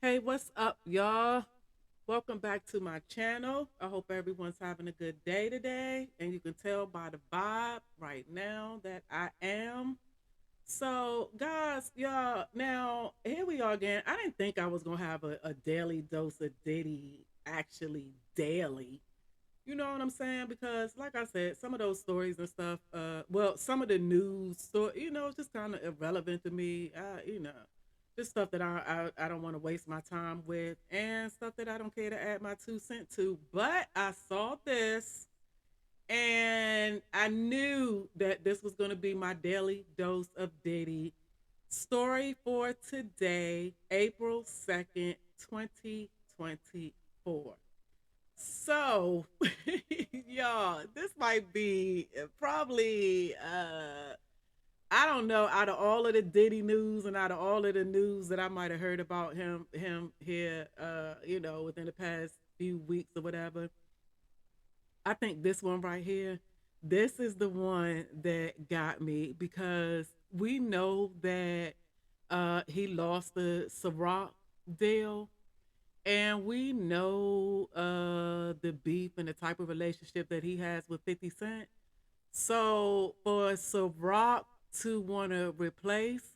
Hey, what's up, y'all? Welcome back to my channel. I hope everyone's having a good day today. And you can tell by the vibe right now that I am. So, guys, y'all, now here we are again. I didn't think I was going to have a daily dose of Diddy actually daily. You know what I'm saying? Because, like I said, some of those stories and stuff, some of the news story, it's just kind of irrelevant to me. Just stuff that I don't want to waste my time with, and stuff that I don't care to add my 2 cents to. But I saw this, and I knew that this was going to be my daily dose of Diddy story for today, April 2nd, 2024. So, y'all, this might be probably I don't know, out of all of the Diddy news and out of all of the news that I might have heard about him here within the past few weeks or whatever. I think this one right here, this is the one that got me because we know that he lost the Ciroc deal, and we know the beef and the type of relationship that he has with 50 Cent. So for Ciroc to want to replace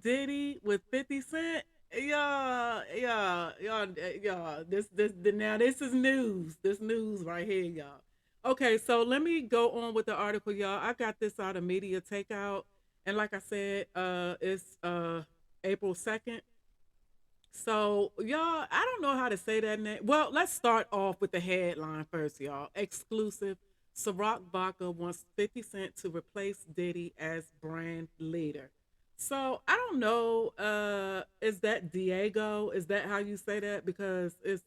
Diddy with 50 Cent, yeah. Now this is news. This news right here, y'all. Okay, so let me go on with the article, y'all. I got this out of Media Takeout, and like I said, it's April 2nd. So, y'all, I don't know how to say that name. Well, let's start off with the headline first, y'all. Exclusive: Ciroc Vodka wants 50 Cent to replace Diddy as brand leader. So, I don't know. Is that Diego? Is that how you say that? Because it's,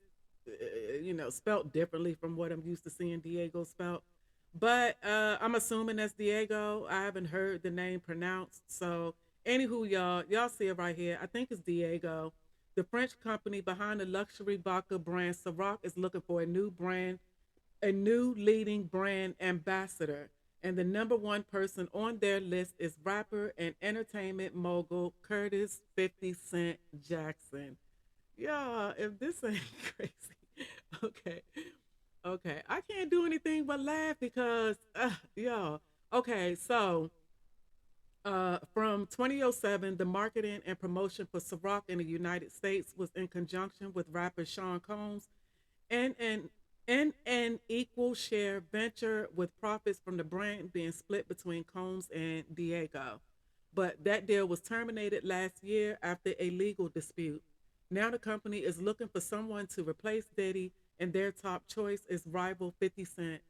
spelt differently from what I'm used to seeing Diego spelt. But I'm assuming that's Diego. I haven't heard the name pronounced. So, anywho, y'all see it right here. I think it's Diego. The French company behind the luxury vodka brand Ciroc is looking for a new leading brand ambassador. And the number one person on their list is rapper and entertainment mogul Curtis 50 Cent Jackson. Yeah, if this ain't crazy. Okay. Okay. I can't do anything but laugh because, yeah. Okay. So, from 2007, the marketing and promotion for Ciroc in the United States was in conjunction with rapper Sean Combs and an equal share venture, with profits from the brand being split between Combs and Diego. But that deal was terminated last year after a legal dispute. Now the company is looking for someone to replace Diddy, and their top choice is rival 50 Cent.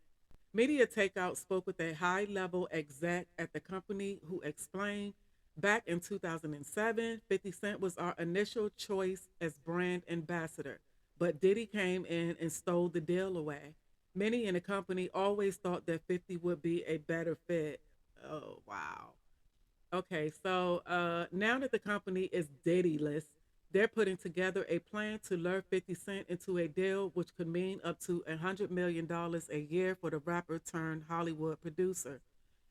Media Takeout spoke with a high level exec at the company who explained, back in 2007, 50 Cent was our initial choice as brand ambassador, but Diddy came in and stole the deal away. Many in the company always thought that 50 would be a better fit. Oh, wow. Okay, so now that the company is Diddy-less, they're putting together a plan to lure 50 Cent into a deal which could mean up to $100 million a year for the rapper turned Hollywood producer.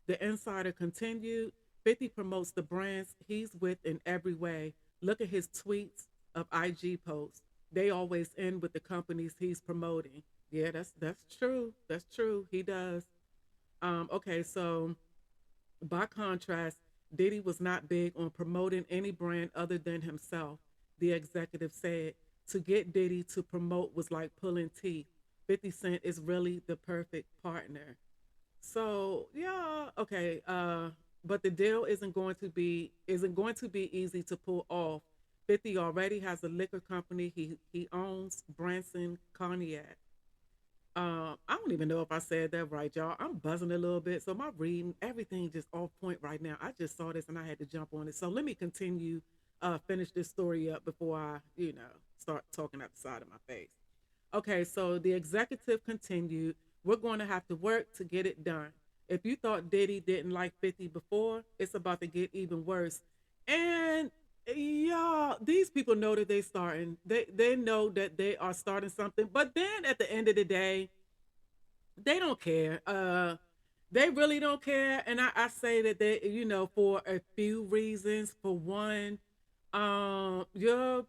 The insider continued: 50 promotes the brands he's with in every way. Look at his tweets of IG posts. They always end with the companies he's promoting. Yeah, that's true. That's true. He does. Okay, so by contrast, Diddy was not big on promoting any brand other than himself. The executive said to get Diddy to promote was like pulling teeth. 50 Cent is really the perfect partner. So yeah, okay. But the deal isn't going to be easy to pull off. 50 already has a liquor company he owns, Branson Cognac. I don't even know if I said that right, y'all. I'm buzzing a little bit, so my reading, everything just off point right now. I just saw this and I had to jump on it. So let me continue, finish this story up before I, start talking out the side of my face. Okay, so the executive continued, we're going to have to work to get it done. If you thought Diddy didn't like 50 before, it's about to get even worse. And y'all, these people know that they're starting. They know that they are starting something. But then at the end of the day, they don't care. They really don't care. And I say that they, for a few reasons. For one, You're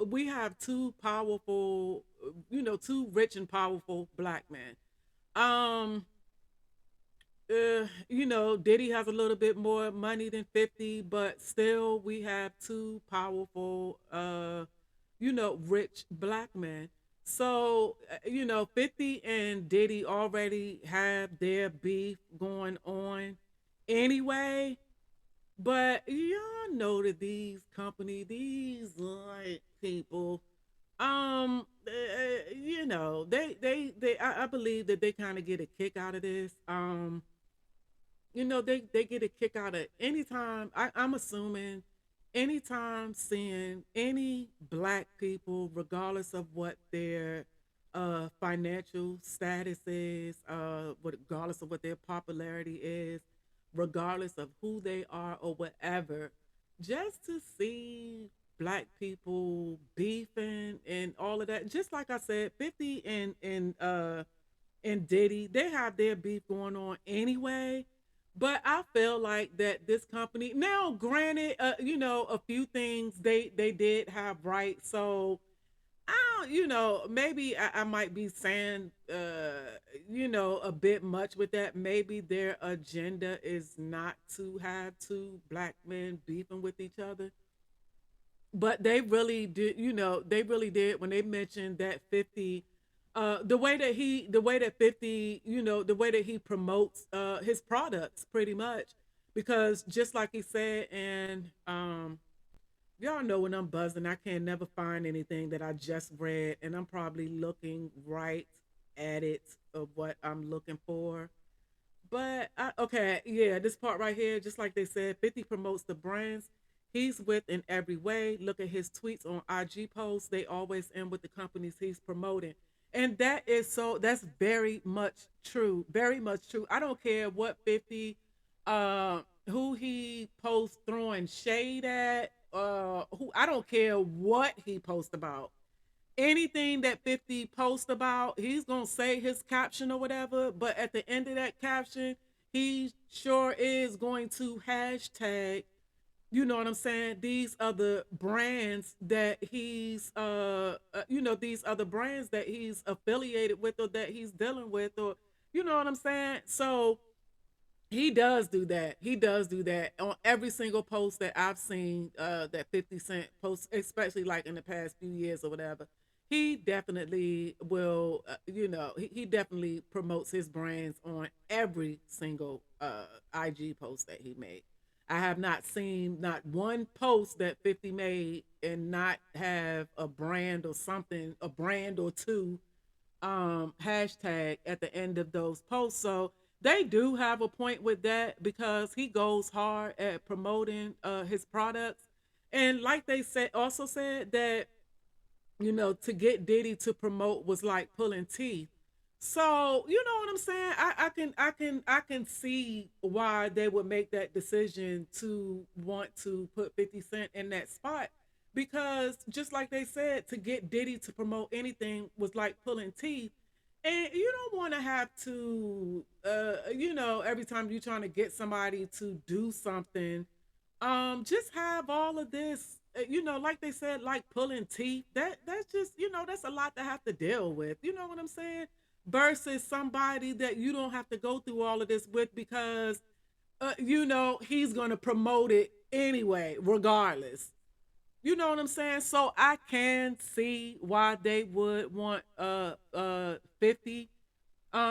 we have two powerful, two rich and powerful black men. Um, Diddy has a little bit more money than 50, but still we have two powerful, rich black men. So, 50 and Diddy already have their beef going on anyway. But y'all know that these company, these like people, I believe that they kind of get a kick out of this. They get a kick out of anytime. I'm assuming anytime seeing any black people, regardless of what their financial status is, regardless of what their popularity is, regardless of who they are or whatever, just to see black people beefing and all of that. Just like I said, 50 and Diddy, they have their beef going on anyway. But I feel like that this company now, granted, a few things they did have right. So I don't, maybe I might be saying, a bit much with that. Maybe their agenda is not to have two black men beefing with each other, but they really did. They really did when they mentioned that 50. The way that 50, the way that he promotes his products, pretty much, because just like he said, and y'all know when I'm buzzing, I can never find anything that I just read, and I'm probably looking right at it of what I'm looking for. But okay, yeah, this part right here, just like they said, 50 promotes the brands he's with in every way. Look at his tweets on IG posts; they always end with the companies he's promoting, and that's very much true, very much true. I don't care what 50, who he posts throwing shade at, who I don't care what he posts about, anything that 50 posts about, he's gonna say his caption or whatever, but at the end of that caption, he sure is going to hashtag, you know what I'm saying, these other brands that these other brands that he's affiliated with or that he's dealing with, or you know what I'm saying. So he does do that. He does do that on every single post that I've seen, that 50 Cent posts, especially like in the past few years or whatever. He definitely will, he definitely promotes his brands on every single IG post that he made. I have not seen not one post that 50 made and not have a brand or something, a brand or two, hashtag at the end of those posts. So they do have a point with that because he goes hard at promoting his products. And like they said, also said that, to get Diddy to promote was like pulling teeth. So you know what I'm saying? I can see why they would make that decision to want to put 50 Cent in that spot, because just like they said, to get Diddy to promote anything was like pulling teeth. And you don't want to have to, every time you're trying to get somebody to do something, just have all of this, like they said, like pulling teeth. That's just, that's a lot to have to deal with. You know what I'm saying? Versus somebody that you don't have to go through all of this with because, he's gonna promote it anyway, regardless. You know what I'm saying? So I can see why they would want 50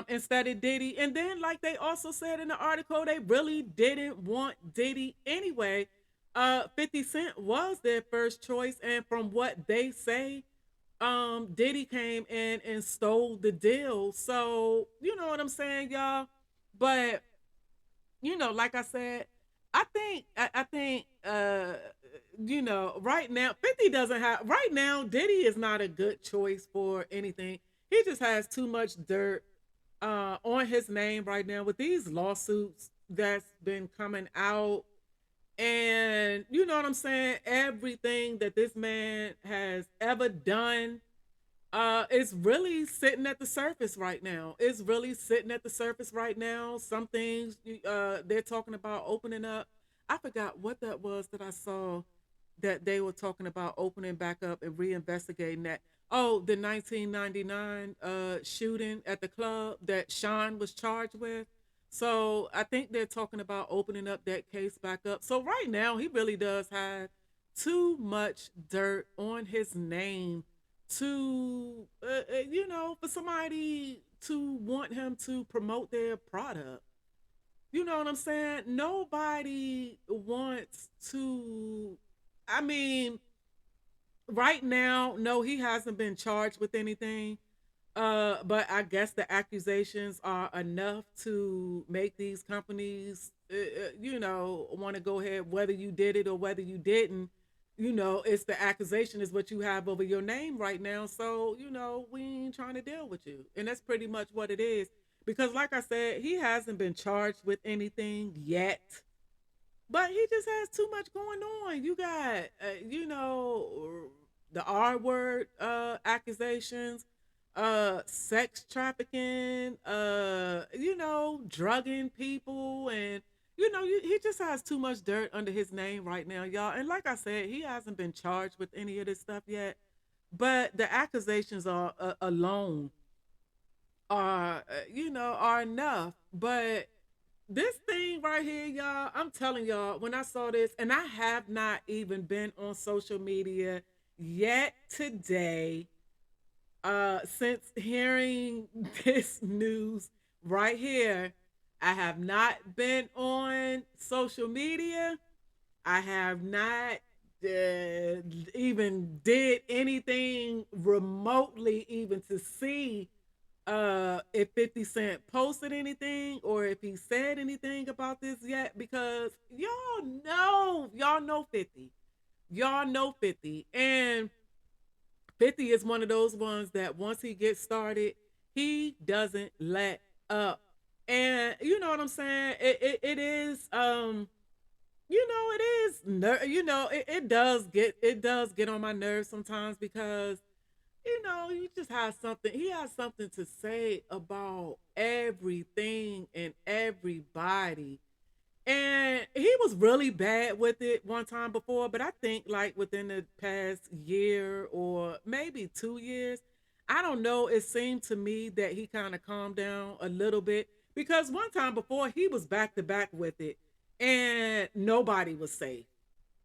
instead of Diddy. And then like they also said in the article, they really didn't want Diddy anyway. 50 Cent was their first choice, and from what they say, Diddy came in and stole the deal. So, you know what I'm saying, y'all? But like I said, I think right now 50 doesn't have right now Diddy is not a good choice for anything. He just has too much dirt on his name right now with these lawsuits that's been coming out. And you know what I'm saying? Everything that this man has ever done it's really sitting at the surface right now. It's really sitting at the surface right now. Some things they're talking about opening up. I forgot what that was that I saw that they were talking about opening back up and reinvestigating that. Oh, the 1999 shooting at the club that Sean was charged with. So I think they're talking about opening up that case back up. So right now he really does have too much dirt on his name to, for somebody to want him to promote their product. You know what I'm saying? Nobody wants to. I mean, right now, no, he hasn't been charged with anything. But I guess the accusations are enough to make these companies, want to go ahead, whether you did it or whether you didn't. It's the accusation is what you have over your name right now. So, we ain't trying to deal with you. And that's pretty much what it is. Because, like I said, he hasn't been charged with anything yet, but he just has too much going on. You got, the R word accusations, sex trafficking, drugging people, and he just has too much dirt under his name right now, y'all. And like I said, he hasn't been charged with any of this stuff yet, but the accusations are alone are are enough. But this thing right here, y'all, I'm telling y'all, when I saw this, and I have not even been on social media yet today, since hearing this news right here, I have not been on social media. I have not even did anything remotely even to see if 50 Cent posted anything or if he said anything about this yet, because y'all know 50. Y'all know 50. And 50 is one of those ones that once he gets started, he doesn't let up. And you know what I'm saying? It is it is it does get on my nerves sometimes, because he just has something. He has something to say about everything and everybody. And he was really bad with it one time before, but I think like within the past year or maybe 2 years, I don't know. It seemed to me that he kind of calmed down a little bit, because one time before he was back to back with it and nobody was safe.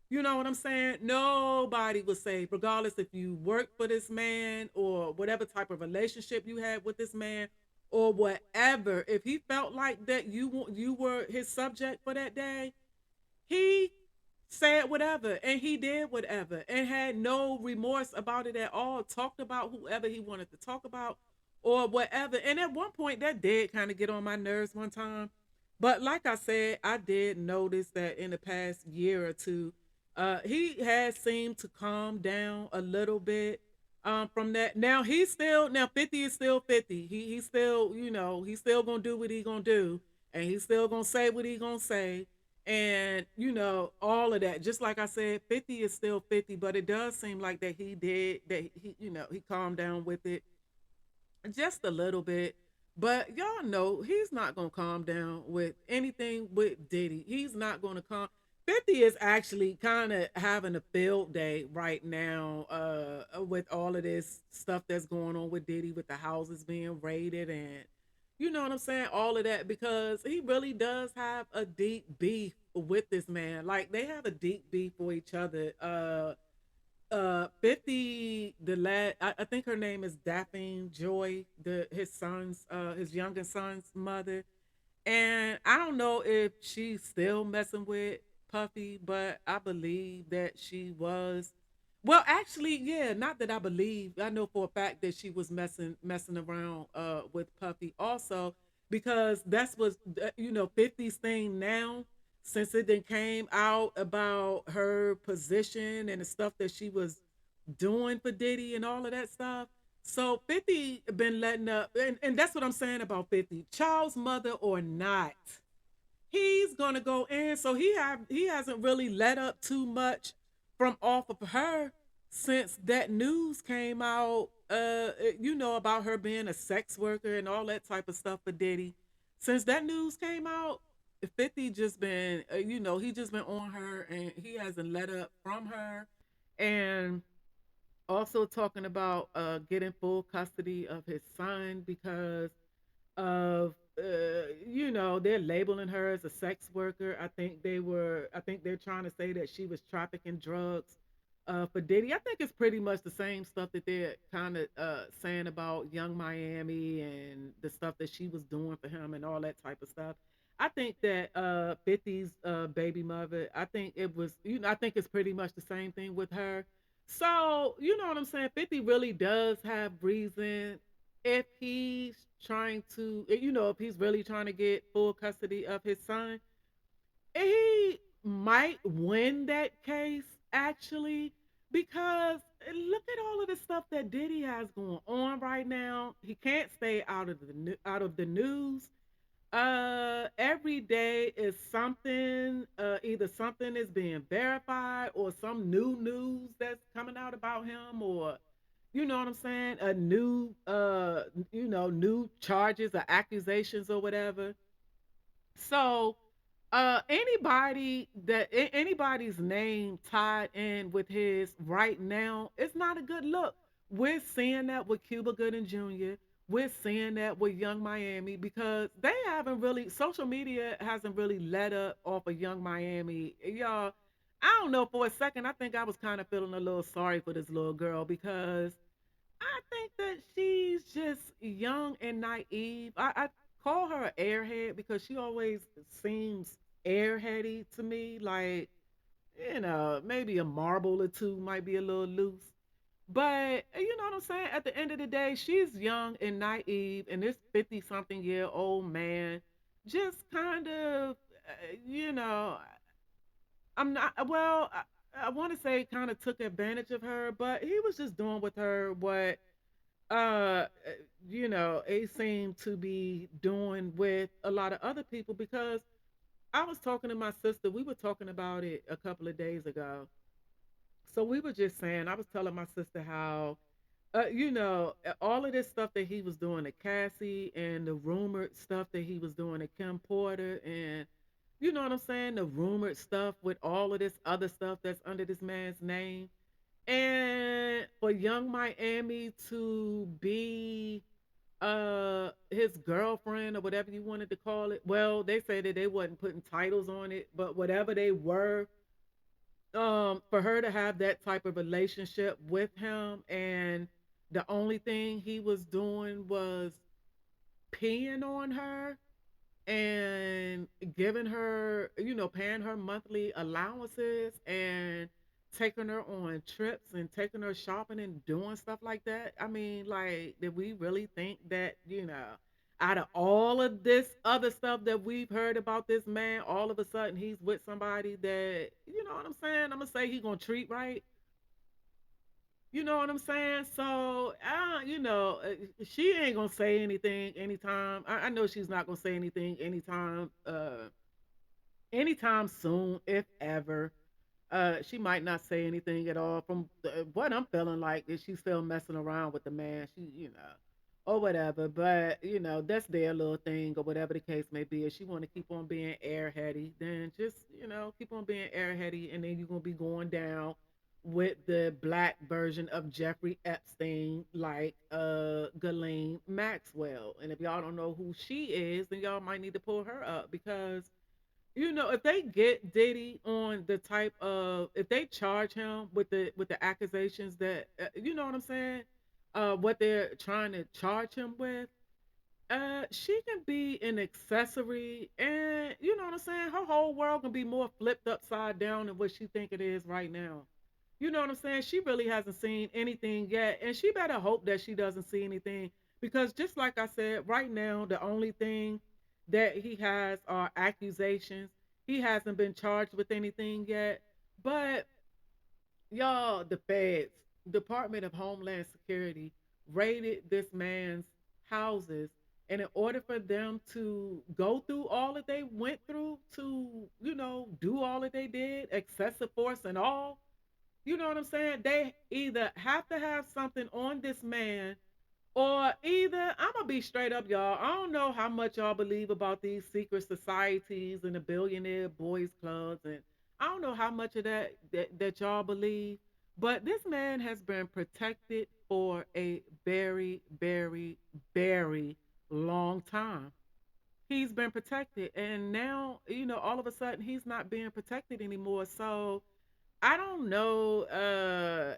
You know what I'm saying? Nobody was safe, regardless if you worked for this man or whatever type of relationship you had with this man or whatever. If he felt like that you were his subject for that day, he said whatever and he did whatever and had no remorse about it at all. Talked about whoever he wanted to talk about or whatever. And at one point, that did kind of get on my nerves one time. But like I said, I did notice that in the past year or two, he has seemed to calm down a little bit from that. Now 50 is still 50. He's still, he's still gonna do what he gonna do, and he's still gonna say what he gonna say, and all of that. Just like I said, 50 is still 50, but it does seem like that he calmed down with it just a little bit. But y'all know he's not gonna calm down with anything with Diddy. He's not gonna calm. 50 is actually kind of having a field day right now, with all of this stuff that's going on with Diddy, with the houses being raided, and you know what I'm saying, all of that, because he really does have a deep beef with this man. Like, they have a deep beef for each other. 50, I think her name is Daphne Joy, his youngest son's mother. And I don't know if she's still messing with Puffy, but I believe that she was. Well, actually, yeah, not that I believe. I know for a fact that she was messing around with Puffy also, because that's what 50's thing now, since it then came out about her position and the stuff that she was doing for Diddy and all of that stuff. So 50 been letting up, and that's what I'm saying about 50. Child's mother or not, he's gonna go in. So he hasn't really let up too much from off of her since that news came out. About her being a sex worker and all that type of stuff for Diddy. Since that news came out, 50 just been, he just been on her and he hasn't let up from her. And also talking about getting full custody of his son because of they're labeling her as a sex worker. I think they're trying to say that she was trafficking drugs for Diddy. I think it's pretty much the same stuff that they're kind of saying about Young Miami and the stuff that she was doing for him and all that type of stuff. I think that 50's baby mother, I think it was, I think it's pretty much the same thing with her. So, you know what I'm saying? 50 really does have reason if he's trying to, if he's really trying to get full custody of his son, he might win that case actually because look at all of the stuff that Diddy has going on right now. He can't stay out of the news. Every day is something. Either something is being verified or some new news that's coming out about him, or you know what I'm saying, a new new charges or accusations or whatever. So anybody's name tied in with his right now, it's not a good look. We're seeing that with Cuba Gooding Jr. We're seeing that with Young Miami because they haven't really, social media hasn't really let up off of Young Miami. Y'all, I don't know, for a second I think I was kind of feeling a little sorry for this little girl because I think that she's just young and naive. I call her an airhead because she always seems airheady to me. Like, maybe a marble or two might be a little loose. But you know what I'm saying? At the end of the day, she's young and naive, and this 50 something year old man just kind of, you know, I'm not, well, I want to say kind of took advantage of her, but he was just doing with her what uh it seemed to be doing with a lot of other people because I was talking to my sister. We were talking about it a couple of days ago. So we were just saying, I was telling my sister how all of this stuff that he was doing to Cassie and the rumored stuff that he was doing to Kim Porter, and you know what I'm saying, the rumored stuff with all of this other stuff that's under this man's name, and for Young Miami to be his girlfriend or whatever you wanted to call it. Well, they say that they wasn't putting titles on it, but whatever they were, for her to have that type of relationship with him, and the only thing he was doing was peeing on her and giving her, paying her monthly allowances and taking her on trips and taking her shopping and doing stuff like that. I mean, like, did we really think that, out of all of this other stuff that we've heard about this man, all of a sudden he's with somebody that, you know what I'm saying? I'm gonna say he gonna treat right. You know what I'm saying? So, she ain't gonna say anything anytime. I know she's not gonna say anything anytime soon, if ever. She might not say anything at all. From what I'm feeling like, is she's still messing around with the man. Or whatever. But that's their little thing, or whatever the case may be. If she want to keep on being airheady, then just keep on being airheady, and then you're gonna be going down with the black version of Jeffrey Epstein, like Ghislaine Maxwell. And if y'all don't know who she is, then y'all might need to pull her up because if they get Diddy on the type of, if they charge him with the accusations that you know what I'm saying, what they're trying to charge him with, she can be an accessory, and you know what I'm saying, her whole world can be more flipped upside down than what she think it is right now. You know what I'm saying? She really hasn't seen anything yet, and she better hope that she doesn't see anything because just like I said, right now the only thing that he has are accusations. He hasn't been charged with anything yet, but y'all, the feds, Department of Homeland Security, raided this man's houses. And in order for them to go through all that they went through to, do all that they did, excessive force and all, you know what I'm saying? They either have to have something on this man Or either I'm gonna be straight up, y'all. I don't know how much y'all believe about these secret societies and the billionaire boys clubs, and I don't know how much of that y'all believe. But this man has been protected for a very, very, very long time. He's been protected, and now all of a sudden he's not being protected anymore. So I don't know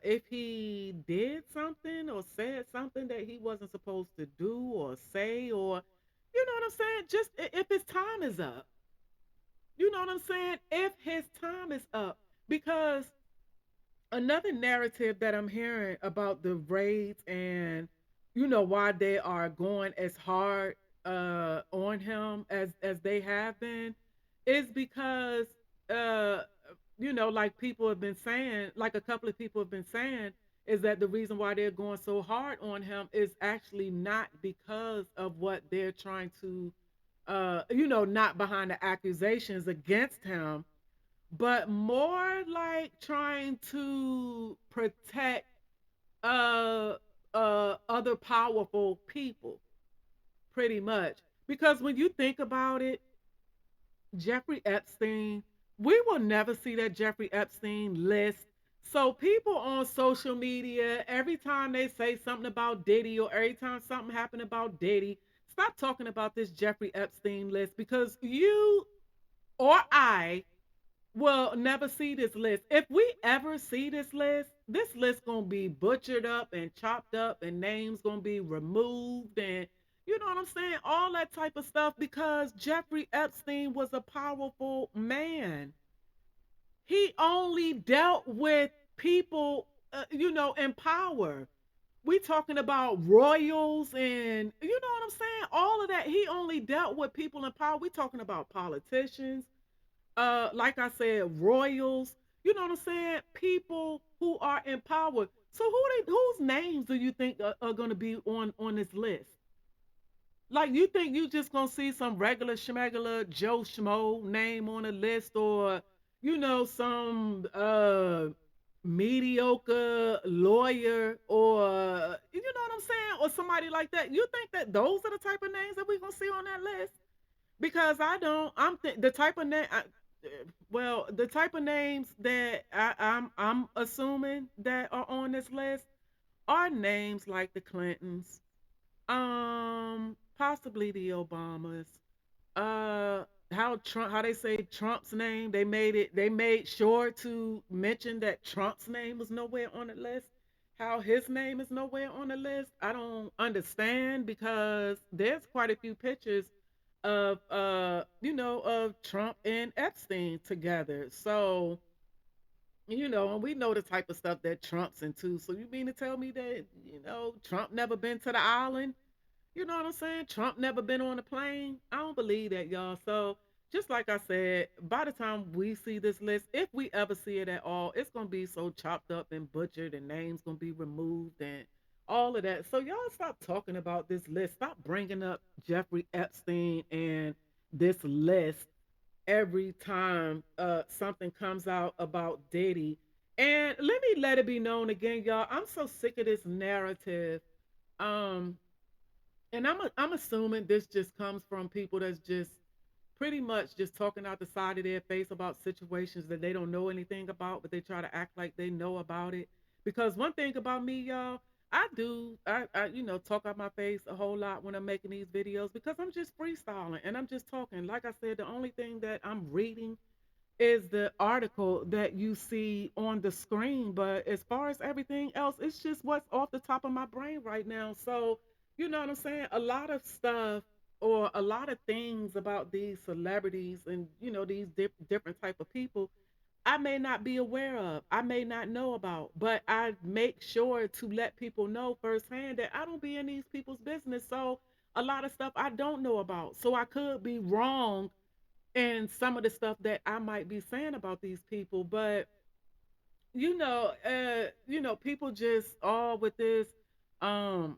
if he did something or said something that he wasn't supposed to do or say, or you know what I'm saying? Just if his time is up. You know what I'm saying? If his time is up. Because another narrative that I'm hearing about the raids and why they are going as hard on him as they have been is because uh like people have been saying, like a couple of people have been saying, is that the reason why they're going so hard on him is actually not because of what they're trying to not behind the accusations against him, but more like trying to protect uh other powerful people, pretty much. Because when you think about it, Jeffrey Epstein, we will never see that Jeffrey Epstein list. So people on social media, every time they say something about Diddy or every time something happened about Diddy, stop talking about this Jeffrey Epstein list, because you or I will never see this list. If we ever see this list gonna be butchered up and chopped up, and names gonna be removed, and you know what I'm saying? All that type of stuff, because Jeffrey Epstein was a powerful man. He only dealt with people, in power. We talking about royals, and you know what I'm saying? All of that. He only dealt with people in power. We talking about politicians, like I said, royals, you know what I'm saying? People who are in power. So whose names do you think are going to be on this list? Like, you think you just going to see some regular schmegular Joe Schmo name on a list, or some mediocre lawyer, or you know what I'm saying, or somebody like that? You think that those are the type of names that we're going to see on that list? Because I don't. The type of name. Well, the type of names that I'm assuming that are on this list are names like the Clintons, possibly the Obamas. How they say Trump's name? They made sure to mention that Trump's name was nowhere on the list. How his name is nowhere on the list, I don't understand, because there's quite a few pictures of of Trump and Epstein together. So, and we know the type of stuff that Trump's into. So you mean to tell me that, Trump never been to the island? You know what I'm saying? Trump never been on a plane? I don't believe that, y'all. So just like I said, by the time we see this list, if we ever see it at all, it's gonna be so chopped up and butchered, and names gonna be removed and all of that. So y'all stop talking about this list. Stop bringing up Jeffrey Epstein and this list every time something comes out about Diddy. And let it be known again, y'all. I'm so sick of this narrative. Um, and I'm assuming this just comes from people that's just pretty much just talking out the side of their face about situations that they don't know anything about, but they try to act like they know about it. Because one thing about me, y'all, I talk out my face a whole lot when I'm making these videos, because I'm just freestyling and I'm just talking. Like I said, the only thing that I'm reading is the article that you see on the screen. But as far as everything else, it's just what's off the top of my brain right now. So, you know what I'm saying? A lot of stuff, or a lot of things about these celebrities and, these different type of people, I may not be aware of, I may not know about, but I make sure to let people know firsthand that I don't be in these people's business. So a lot of stuff I don't know about. So I could be wrong and some of the stuff that I might be saying about these people. But people just all with this, trying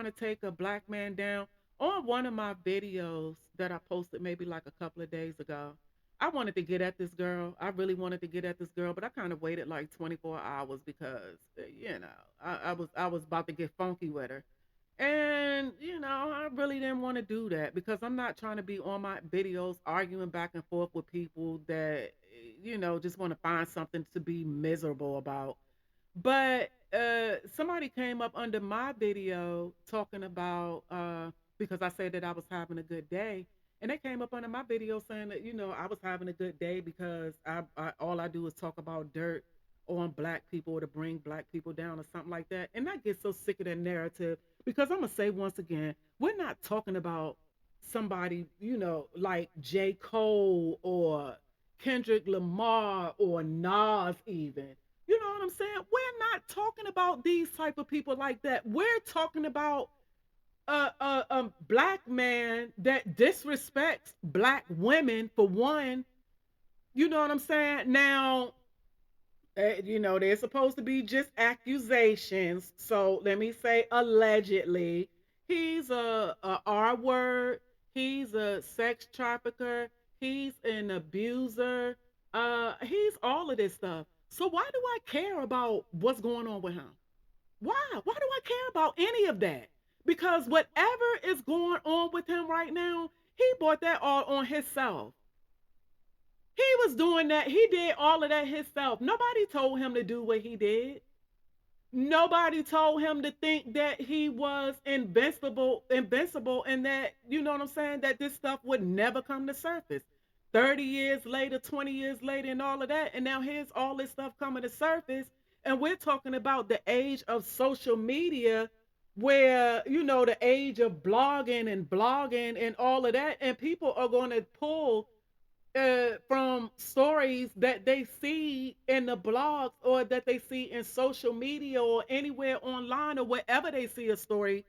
to take a black man down. On one of my videos that I posted maybe like a couple of days ago, I wanted to get at this girl. I really wanted to get at this girl, but I kind of waited like 24 hours because I was about to get funky with her. And, I really didn't want to do that because I'm not trying to be on my videos arguing back and forth with people that, just want to find something to be miserable about. But somebody came up under my video talking about because I said that I was having a good day, and they came up under my video saying that I was having a good day because I all I do is talk about dirt on black people or to bring black people down or something like that. And I get so sick of that narrative because I'm gonna say once again, we're not talking about somebody like J. Cole or Kendrick Lamar or Nas even. You know what I'm saying? We're not talking about these type of people like that. We're talking about a black man that disrespects black women for one. You know what I'm saying? Now, they're supposed to be just accusations. So let me say allegedly, he's a R word. He's a sex trafficker. He's an abuser. He's all of this stuff. So why do I care about what's going on with him? Why? Why do I care about any of that? Because whatever is going on with him right now, he brought that all on himself. He was doing that. He did all of that himself. Nobody told him to do what he did. Nobody told him to think that he was invincible, and that, you know what I'm saying, that this stuff would never come to surface. 30 years later, 20 years later, and all of that. And now here's all this stuff coming to surface. And we're talking about the age of social media, where, the age of blogging and all of that. And people are going to pull from stories that they see in the blogs or that they see in social media or anywhere online or wherever they see a story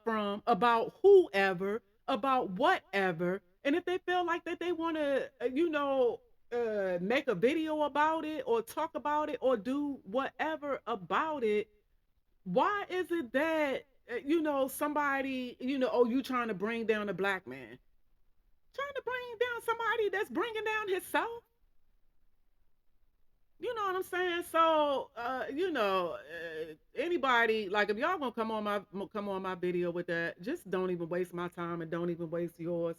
from about whoever, about whatever. And if they feel like that they want to, make a video about it or talk about it or do whatever about it, why is it that, somebody, oh, you trying to bring down a black man? Trying to bring down somebody that's bringing down himself. You know what I'm saying? So, anybody like if y'all gonna come on my video with that, just don't even waste my time and don't even waste yours,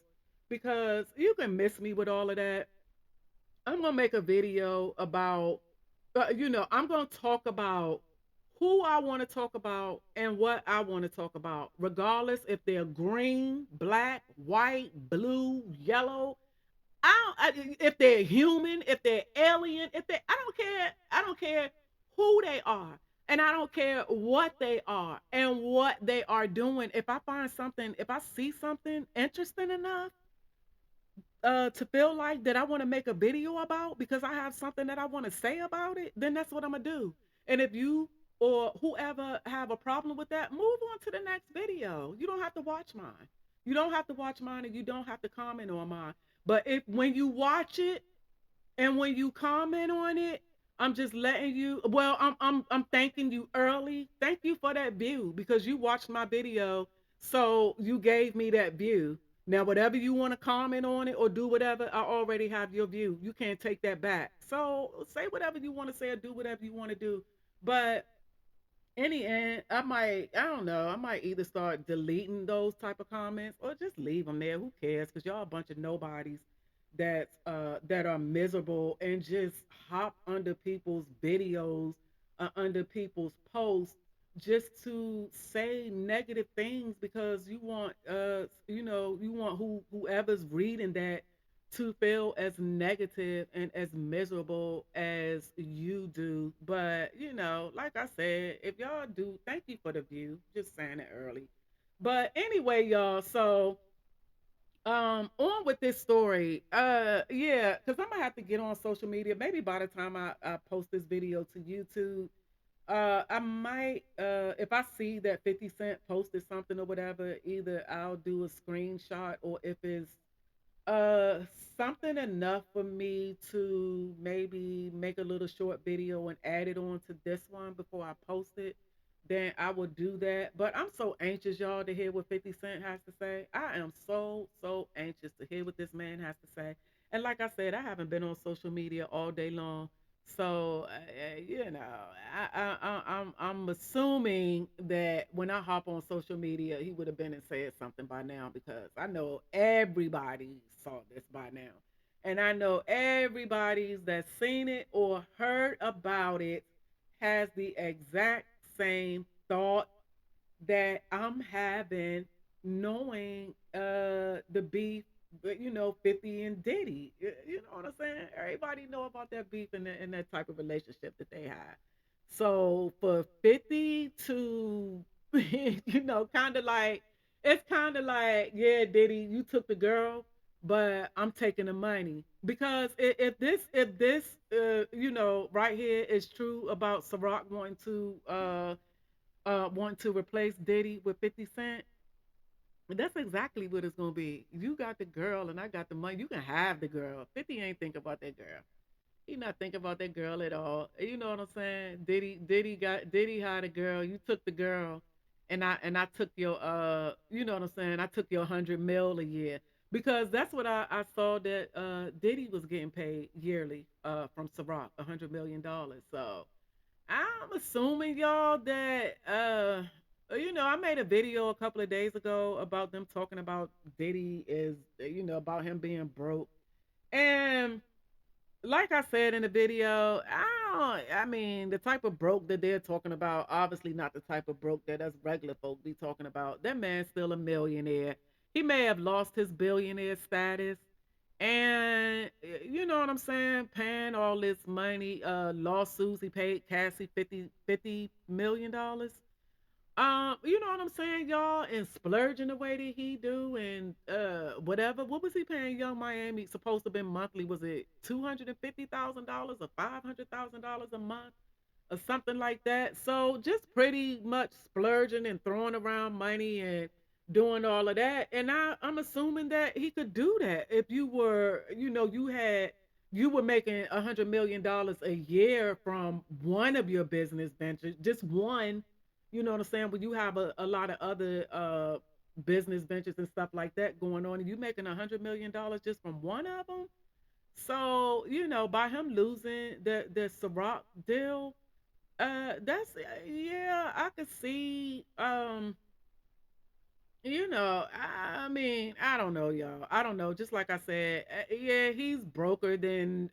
because you can miss me with all of that. I'm gonna make a video about, I'm gonna talk about who I want to talk about and what I want to talk about, regardless if they're green, black, white, blue, yellow. If they're human, if they're alien, if they, I don't care. I don't care who they are, and I don't care what they are and what they are doing. If I find something, if I see something interesting enough, to feel like that I want to make a video about because I have something that I want to say about it, then that's what I'm gonna do. And if you or whoever have a problem with that, move on to the next video. You don't have to watch mine. You don't have to watch mine, and you don't have to comment on mine. But if when you watch it and when you comment on it, I'm just letting you. Well, I'm thanking you early. Thank you for that view because you watched my video, so you gave me that view. Now, whatever you want to comment on it or do whatever, I already have your view. You can't take that back. So say whatever you want to say or do whatever you want to do. But in the end, I don't know, I might either start deleting those type of comments or just leave them there. Who cares? Because y'all a bunch of nobodies that are miserable and just hop under people's videos, under people's posts, just to say negative things because you want you want whoever's reading that to feel as negative and as miserable as you do. But, like I said, if y'all do, thank you for the view. Just saying it early. But anyway, y'all, so on with this story. Yeah, because I'm gonna have to get on social media. Maybe by the time I post this video to YouTube, I might, if I see that 50 Cent posted something or whatever, either I'll do a screenshot, or if it's uh, something enough for me to maybe make a little short video and add it on to this one before I post it, then I will do that. But I'm so anxious, y'all, to hear what 50 Cent has to say. I am so anxious to hear what this man has to say. And like I said, I haven't been on social media all day long So I'm assuming that when I hop on social media, he would have been and said something by now because I know everybody saw this by now, and I know everybody's that's seen it or heard about it has the exact same thought that I'm having, knowing the beef, 50 and Diddy. You know what I'm saying? Everybody know about that beef and that type of relationship that they have. So for 50 to kind of like, it's kind of like, yeah, Diddy, you took the girl, but I'm taking the money. Because if this right here is true about Ciroc wanting to replace Diddy with 50 Cent, that's exactly what it's gonna be. You got the girl and I got the money. You can have the girl. 50 ain't think about that girl. He not think about that girl at all. You know what I'm saying? Diddy had a girl. You took the girl, and I took your you know what I'm saying? I took your 100 mil a year because that's what I saw that Diddy was getting paid yearly from Ciroc, $100 million. So I'm assuming y'all that I made a video a couple of days ago about them talking about Diddy is about him being broke. And like I said in the video, I mean the type of broke that they're talking about, obviously not the type of broke that us regular folk be talking about. That man's still a millionaire. He may have lost his billionaire status, and you know what I'm saying, paying all this money, lawsuits. He paid Cassie $50 million. You know what I'm saying, y'all, and splurging the way that he do, and whatever. What was he paying Young Miami? Supposed to be monthly? Was it $250,000 or $500,000 a month? Or something like that. So just pretty much splurging and throwing around money and doing all of that. And I'm assuming that he could do that if you were, you were making $100 million a year from one of your business ventures, just one. You know what I'm saying? When you have a lot of other business ventures and stuff like that going on, and you making $100 million just from one of them. So by him losing the Ciroc deal, that's yeah, I could see. I mean, I don't know, y'all. I don't know. Just like I said, yeah, he's broker than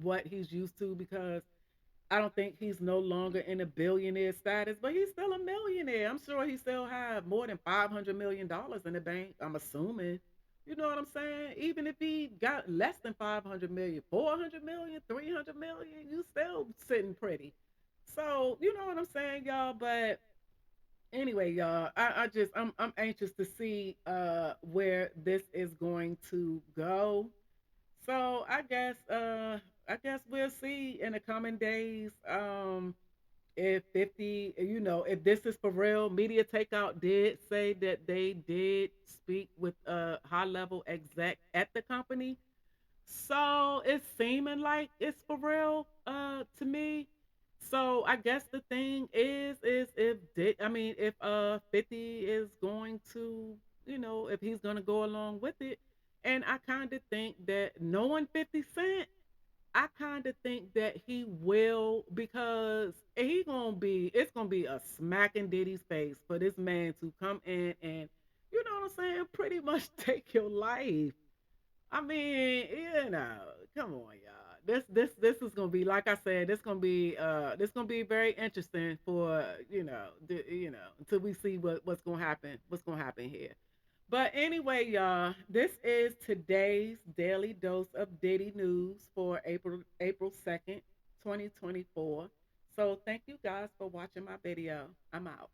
what he's used to because I don't think he's no longer in a billionaire status, but he's still a millionaire. I'm sure he still have more than $500 million in the bank. I'm assuming. You know what I'm saying? Even if he got less than 500 million, 400 million, 300 million, you still sitting pretty. So, you know what I'm saying, y'all? But anyway, y'all, I'm anxious to see where this is going to go. So I guess we'll see in the coming days. If 50, if this is for real. Media Takeout did say that they did speak with a high level exec at the company, so it's seeming like it's for real to me. So I guess the thing is if 50 is going to, if he's going to go along with it. And I kind of think that knowing 50 Cent, I kind of think that he will, because it's gonna be a smack in Diddy's face for this man to come in and, you know what I'm saying, pretty much take your life. I mean, come on, y'all. This is gonna be, like I said, this gonna be very interesting for until we see what's gonna happen here. But anyway, y'all, this is today's daily dose of Diddy news for April 2nd, 2024. So thank you guys for watching my video. I'm out.